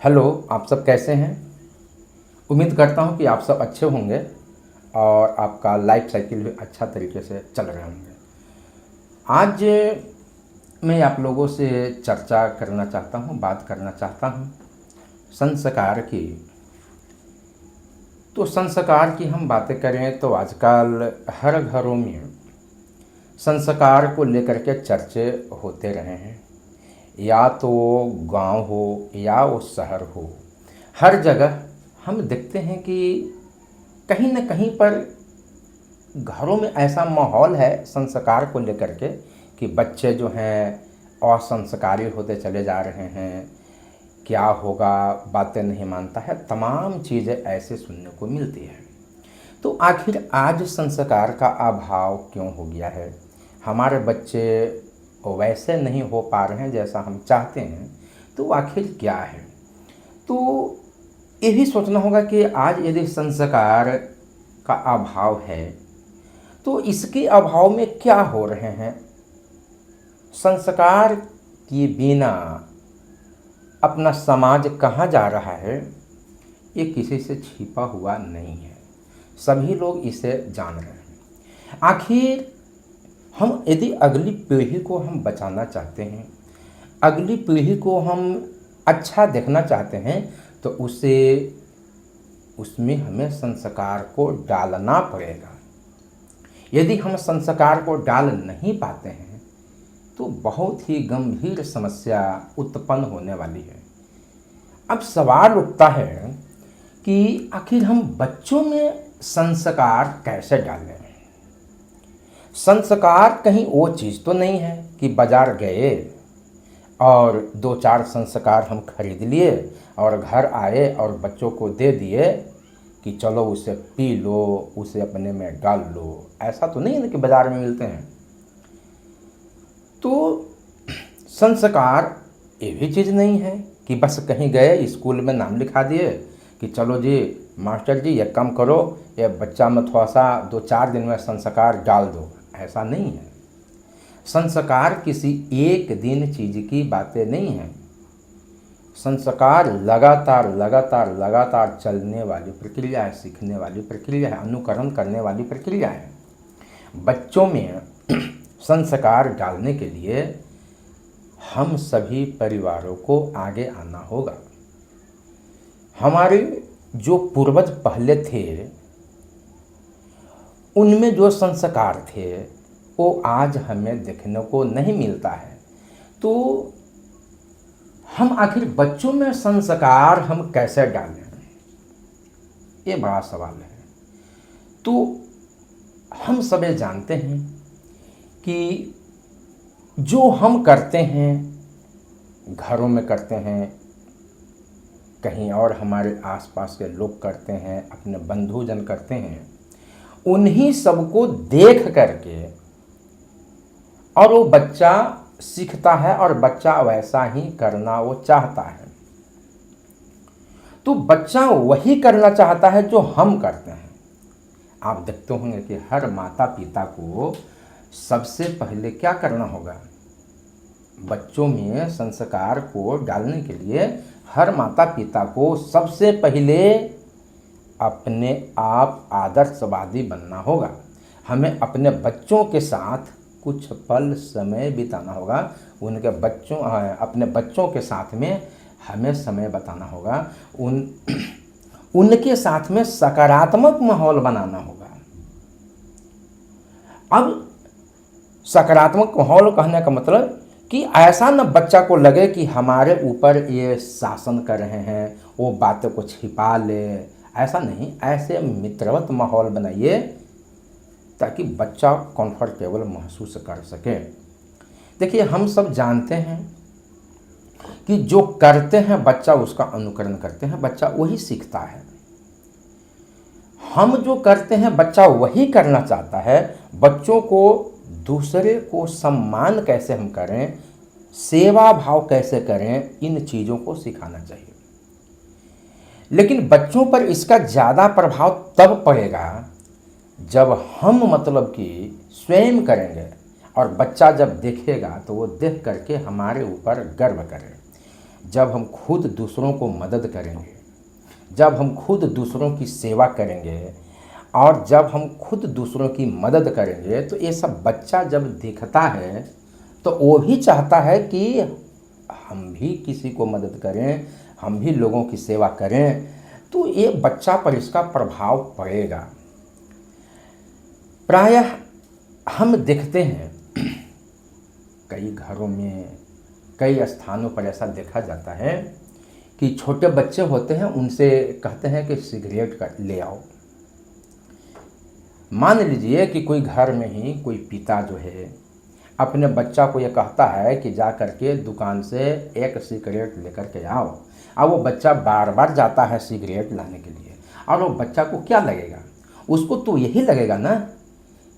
Hello, आप सब कैसे हैं? उम्मीद करता हूं कि आप सब अच्छे होंगे और आपका लाइफ साइकिल भी अच्छा तरीके से चल रहे होंगे। आज मैं आप लोगों से चर्चा करना चाहता हूं, बात करना चाहता हूं संस्कार की। तो संस्कार की हम बातें करें तो आजकल हर घरों में संस्कार को लेकर के चर्चे होते रहे हैं। या तो वो गांव हो या वो शहर हो, हर जगह हम देखते हैं कि कहीं न कहीं पर घरों में ऐसा माहौल है संस्कार को लेकर के कि बच्चे जो हैं असंस्कारी होते चले जा रहे हैं। क्या होगा, बातें नहीं मानता है, तमाम चीज़ें ऐसे सुनने को मिलती है। तो आखिर आज संस्कार का अभाव क्यों हो गया है? हमारे बच्चे वैसे नहीं हो पा रहे हैं जैसा हम चाहते हैं, तो आखिर क्या है? तो ये भी सोचना होगा कि आज यदि संस्कार का अभाव है तो इसके अभाव में क्या हो रहे हैं। संस्कार के बिना अपना समाज कहाँ जा रहा है, ये किसी से छिपा हुआ नहीं है, सभी लोग इसे जान रहे हैं। आखिर हम यदि अगली पीढ़ी को हम बचाना चाहते हैं, अगली पीढ़ी को हम अच्छा देखना चाहते हैं, तो उसमें हमें संस्कार को डालना पड़ेगा। यदि हम संस्कार को डाल नहीं पाते हैं तो बहुत ही गंभीर समस्या उत्पन्न होने वाली है। अब सवाल उठता है कि आखिर हम बच्चों में संस्कार कैसे डालें। संस्कार कहीं वो चीज़ तो नहीं है कि बाजार गए और दो चार संस्कार हम खरीद लिए और घर आए और बच्चों को दे दिए कि चलो उसे पी लो, उसे अपने में डाल लो। ऐसा तो नहीं है ना कि बाज़ार में मिलते हैं। तो संस्कार ये भी चीज़ नहीं है कि बस कहीं गए स्कूल में नाम लिखा दिए कि चलो जी मास्टर जी ये काम करो, ये बच्चा में थोड़ा सा 2-4 दिन में संस्कार डाल दो। ऐसा नहीं है। संस्कार किसी एक दिन चीज़ की बातें नहीं हैं। संस्कार लगातार लगातार लगातार चलने वाली प्रक्रिया है, सीखने वाली प्रक्रिया है, अनुकरण करने वाली प्रक्रिया है। बच्चों में संस्कार डालने के लिए हम सभी परिवारों को आगे आना होगा। हमारे जो पूर्वज पहले थे उनमें जो संस्कार थे वो आज हमें देखने को नहीं मिलता है। तो हम आखिर बच्चों में संस्कार हम कैसे डालें, ये बड़ा सवाल है। तो हम सभी जानते हैं कि जो हम करते हैं, घरों में करते हैं, कहीं और हमारे आसपास के लोग करते हैं, अपने बंधुजन करते हैं, उन्हीं सबको देख करके और वो बच्चा सीखता है और बच्चा वैसा ही करना वो चाहता है। तो बच्चा वही करना चाहता है जो हम करते हैं। आप देखते होंगे कि हर माता पिता को सबसे पहले क्या करना होगा। बच्चों में संस्कार को डालने के लिए हर माता पिता को सबसे पहले अपने आप आदर्शवादी बनना होगा। हमें अपने बच्चों के साथ कुछ पल समय बिताना होगा। अपने बच्चों के साथ में हमें समय बताना होगा। उनके साथ में सकारात्मक माहौल बनाना होगा। अब सकारात्मक माहौल कहने का मतलब कि ऐसा न बच्चा को लगे कि हमारे ऊपर ये शासन कर रहे हैं, वो बातों को छिपा ले। ऐसा नहीं, ऐसे मित्रवत माहौल बनाइए ताकि बच्चा कंफर्टेबल महसूस कर सके। देखिए, हम सब जानते हैं कि जो करते हैं बच्चा उसका अनुकरण करते हैं, बच्चा वही सीखता है। हम जो करते हैं बच्चा वही करना चाहता है। बच्चों को दूसरे को सम्मान कैसे हम करें, सेवा भाव कैसे करें, इन चीज़ों को सिखाना चाहिए। लेकिन बच्चों पर इसका ज़्यादा प्रभाव तब पड़ेगा जब हम मतलब कि स्वयं करेंगे और बच्चा जब देखेगा तो वो देख करके हमारे ऊपर गर्व करे। जब हम खुद दूसरों को मदद करेंगे, जब हम खुद दूसरों की सेवा करेंगे और जब हम खुद दूसरों की मदद करेंगे, तो ये सब बच्चा जब देखता है तो वो भी चाहता है कि हम भी किसी को मदद करें, हम भी लोगों की सेवा करें। तो ये बच्चा पर इसका प्रभाव पड़ेगा। प्रायः हम देखते हैं कई घरों में, कई स्थानों पर ऐसा देखा जाता है कि छोटे बच्चे होते हैं, उनसे कहते हैं कि सिगरेट का ले आओ। मान लीजिए कि कोई घर में ही कोई पिता जो है अपने बच्चा को ये कहता है कि जा करके दुकान से एक सिगरेट लेकर के आओ। अब वो बच्चा बार बार जाता है सिगरेट लाने के लिए, और वो बच्चा को क्या लगेगा? उसको तो यही लगेगा ना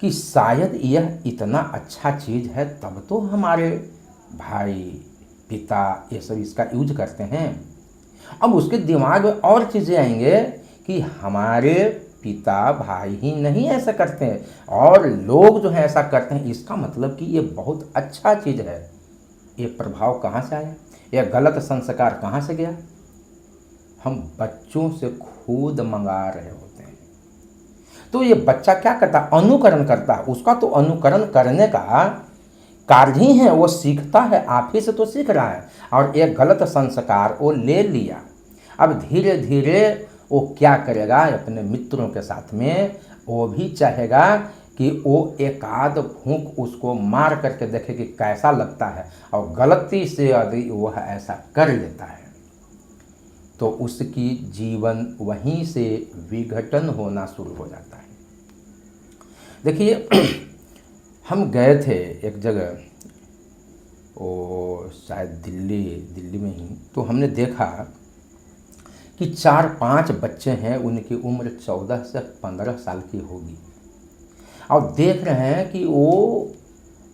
कि शायद यह इतना अच्छा चीज़ है, तब तो हमारे भाई पिता ये सब इसका यूज करते हैं। अब उसके दिमाग में और चीज़ें आएंगे कि हमारे पिता भाई ही नहीं ऐसा करते हैं और लोग जो है ऐसा करते हैं, इसका मतलब कि ये बहुत अच्छा चीज़ है। ये प्रभाव कहाँ से आया? यह गलत संस्कार कहाँ से गया? हम बच्चों से खुद मंगा रहे होते हैं। तो ये बच्चा क्या करता है? अनुकरण करता है। उसका तो अनुकरण करने का कार्य ही है, वो सीखता है, आप ही से तो सीख रहा है। और एक गलत संस्कार वो ले लिया। अब धीरे धीरे वो क्या करेगा? अपने मित्रों के साथ में वो भी चाहेगा कि वो एक आध फूंक उसको मार करके देखे कि कैसा लगता है, और गलती से यदि वह ऐसा कर लेता है तो उसकी जीवन वहीं से विघटन होना शुरू हो जाता है। देखिए, हम गए थे एक जगह, वो शायद दिल्ली में ही, तो हमने देखा कि 4-5 बच्चे हैं, उनकी उम्र 14 से 15 साल की होगी, और देख रहे हैं कि वो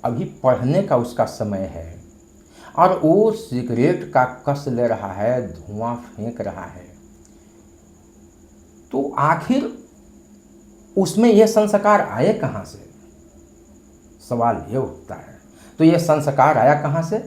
अभी पढ़ने का उसका समय है और वो सिगरेट का कस ले रहा है, धुआं फेंक रहा है। तो आखिर उसमें यह संस्कार आए कहाँ से? सवाल ये उठता है। तो ये संस्कार आया कहाँ से?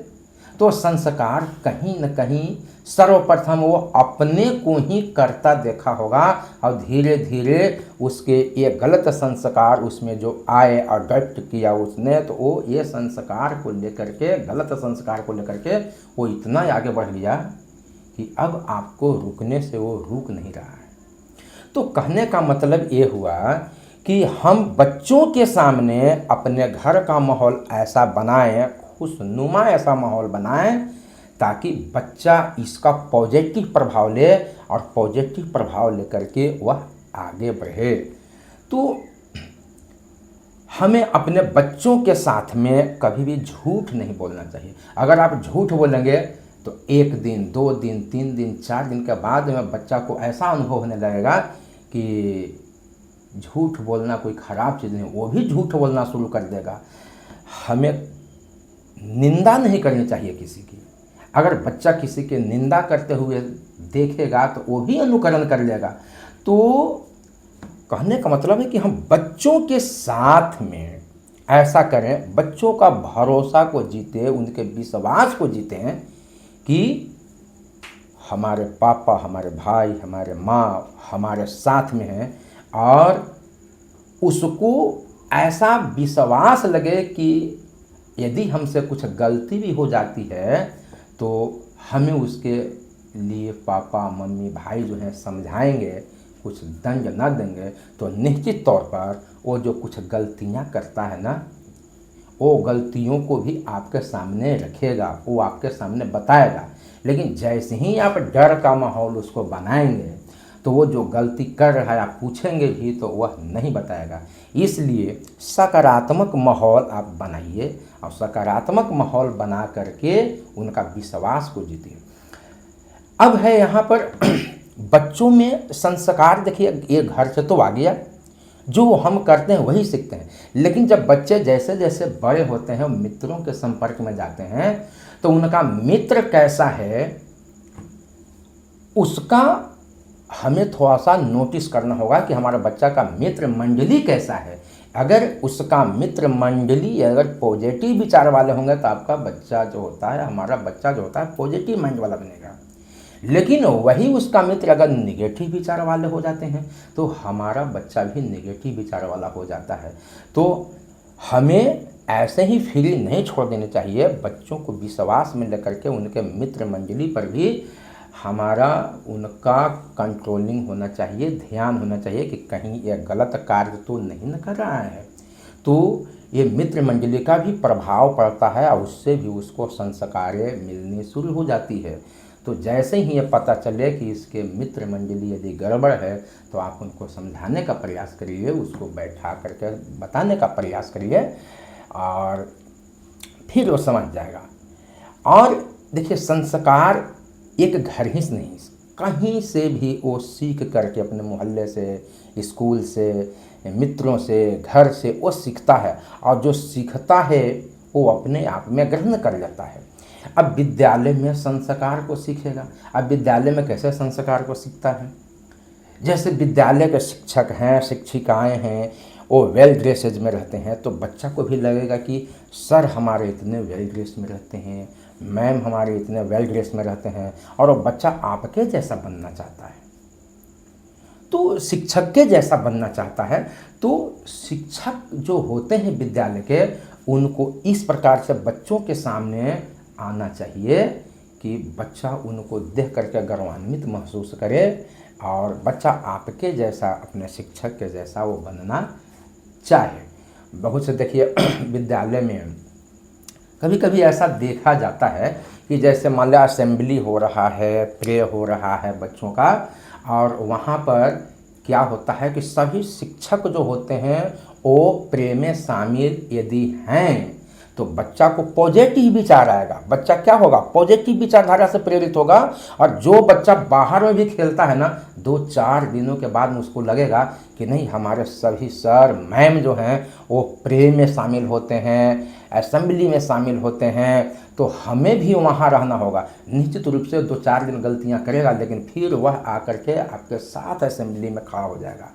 तो संस्कार कहीं न कहीं सर्वप्रथम वो अपने को ही करता देखा होगा, और धीरे धीरे उसके ये गलत संस्कार उसमें जो आए, अडॉप्ट किया उसने, तो वो ये संस्कार को लेकर के, गलत संस्कार को लेकर के वो इतना आगे बढ़ गया कि अब आपको रुकने से वो रुक नहीं रहा है। तो कहने का मतलब ये हुआ कि हम बच्चों के सामने अपने घर का माहौल ऐसा बनाएं, खुशनुमा ऐसा माहौल बनाएं, ताकि बच्चा इसका पॉजिटिव प्रभाव ले और पॉजिटिव प्रभाव लेकर के वह आगे बढ़े। तो हमें अपने बच्चों के साथ में कभी भी झूठ नहीं बोलना चाहिए। अगर आप झूठ बोलेंगे तो 1 दिन, 2 दिन, 3 दिन, 4 दिन के बाद में बच्चा को ऐसा अनुभव होने लगेगा कि झूठ बोलना कोई ख़राब चीज़ नहीं, वो भी झूठ बोलना शुरू कर देगा। हमें निंदा नहीं करनी चाहिए किसी की। अगर बच्चा किसी की निंदा करते हुए देखेगा तो वो भी अनुकरण कर लेगा। तो कहने का मतलब है कि हम बच्चों के साथ में ऐसा करें, बच्चों का भरोसा को जीते, उनके विश्वास को जीतें कि हमारे पापा, हमारे भाई, हमारे माँ हमारे साथ में हैं, और उसको ऐसा विश्वास लगे कि यदि हमसे कुछ गलती भी हो जाती है तो हमें उसके लिए पापा, मम्मी, भाई जो हैं समझाएंगे, कुछ दंड न देंगे। तो निश्चित तौर पर वो जो कुछ गलतियां करता है ना, वो गलतियों को भी आपके सामने रखेगा, वो आपके सामने बताएगा। लेकिन जैसे ही आप डर का माहौल उसको बनाएंगे तो वो जो गलती कर रहा है आप पूछेंगे भी तो वह नहीं बताएगा। इसलिए सकारात्मक माहौल आप बनाइए, और सकारात्मक माहौल बना करके उनका विश्वास को जीतिए। अब है यहाँ पर बच्चों में संस्कार। देखिए, ये घर से तो आ गया, जो हम करते हैं वही सीखते हैं। लेकिन जब बच्चे जैसे जैसे बड़े होते हैं, मित्रों के संपर्क में जाते हैं, तो उनका मित्र कैसा है उसका हमें थोड़ा सा नोटिस करना होगा कि हमारा बच्चा का मित्र मंडली कैसा है। अगर उसका मित्र मंडली अगर पॉजिटिव विचार वाले होंगे तो आपका बच्चा जो होता है, हमारा बच्चा जो होता है, पॉजिटिव माइंड वाला बनेगा। लेकिन वही उसका मित्र अगर निगेटिव विचार वाले हो जाते हैं तो हमारा बच्चा भी निगेटिव विचार वाला हो जाता है। तो हमें ऐसे ही फ्री नहीं छोड़ देनी चाहिए, बच्चों को विश्वास में लेकर के उनके मित्र मंडली पर भी हमारा उनका कंट्रोलिंग होना चाहिए, ध्यान होना चाहिए कि कहीं ये गलत कार्य तो नहीं न कर रहा है। तो ये मित्र मंडली का भी प्रभाव पड़ता है और उससे भी उसको संस्कारें मिलनी शुरू हो जाती है। तो जैसे ही ये पता चले कि इसके मित्र मंडली यदि गड़बड़ है तो आप उनको समझाने का प्रयास करिए, उसको बैठा करके बताने का प्रयास करिए और फिर वो समझ जाएगा। और देखिए, संस्कार एक घर ही से नहीं, कहीं से भी वो सीख करके अपने मोहल्ले से, स्कूल से, मित्रों से, घर से वो सीखता है और जो सीखता है वो अपने आप में ग्रहण कर लेता है। अब विद्यालय में संस्कार को सीखेगा। अब विद्यालय में कैसे संस्कार को सीखता है? जैसे विद्यालय के शिक्षक हैं, शिक्षिकाएं हैं, वो वेल ड्रेसेज में रहते हैं तो बच्चा को भी लगेगा कि सर हमारे इतने वेल ड्रेस में रहते हैं, मैम हमारे इतने वेल ड्रेस में रहते हैं, और वो बच्चा आपके जैसा बनना चाहता है, तो शिक्षक के जैसा बनना चाहता है। तो शिक्षक जो होते हैं विद्यालय के, उनको इस प्रकार से बच्चों के सामने आना चाहिए कि बच्चा उनको देख करके गर्वान्वित महसूस करे और बच्चा आपके जैसा, अपने शिक्षक के जैसा वो बनना चाहे। बहुत से देखिए विद्यालय में कभी कभी ऐसा देखा जाता है कि जैसे मान लिया असेंबली हो रहा है, प्रे हो रहा है बच्चों का, और वहाँ पर क्या होता है कि सभी शिक्षक जो होते हैं वो प्रे में शामिल यदि हैं तो बच्चा को पॉजिटिव विचार आएगा। बच्चा क्या होगा? पॉजिटिव विचारधारा से प्रेरित होगा। और जो बच्चा बाहर में भी खेलता है ना, 2-4 दिनों के बाद में उसको लगेगा कि नहीं, हमारे सभी सर मैम जो हैं वो प्रे में शामिल होते हैं, असेंबली में शामिल होते हैं, तो हमें भी वहाँ रहना होगा। निश्चित रूप से 2-4 दिन गलतियाँ करेगा, लेकिन फिर वह आकर के आपके साथ असेंबली में खड़ा हो जाएगा।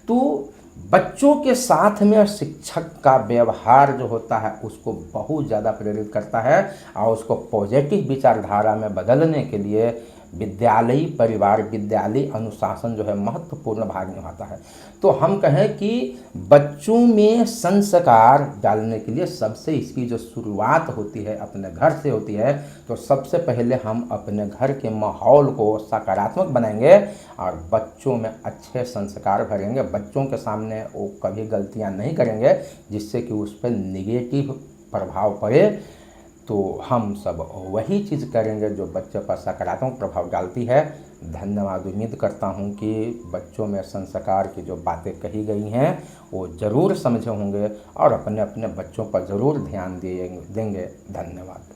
तो बच्चों के साथ में शिक्षक का व्यवहार जो होता है उसको बहुत ज़्यादा प्रेरित करता है और उसको पॉजिटिव विचारधारा में बदलने के लिए विद्यालयी परिवार, विद्यालयी अनुशासन जो है महत्वपूर्ण भाग निभाता है। तो हम कहें कि बच्चों में संस्कार डालने के लिए सबसे इसकी जो शुरुआत होती है अपने घर से होती है। तो सबसे पहले हम अपने घर के माहौल को सकारात्मक बनाएंगे और बच्चों में अच्छे संस्कार भरेंगे। बच्चों के सामने वो कभी गलतियां नहीं करेंगे जिससे कि उस पर निगेटिव प्रभाव पड़े। तो हम सब वही चीज़ करेंगे जो बच्चों पर सकारात्मक प्रभाव डालती है। धन्यवाद। उम्मीद करता हूँ कि बच्चों में संस्कार की जो बातें कही गई हैं वो ज़रूर समझे होंगे और अपने अपने बच्चों पर ज़रूर ध्यान देंगे। धन्यवाद।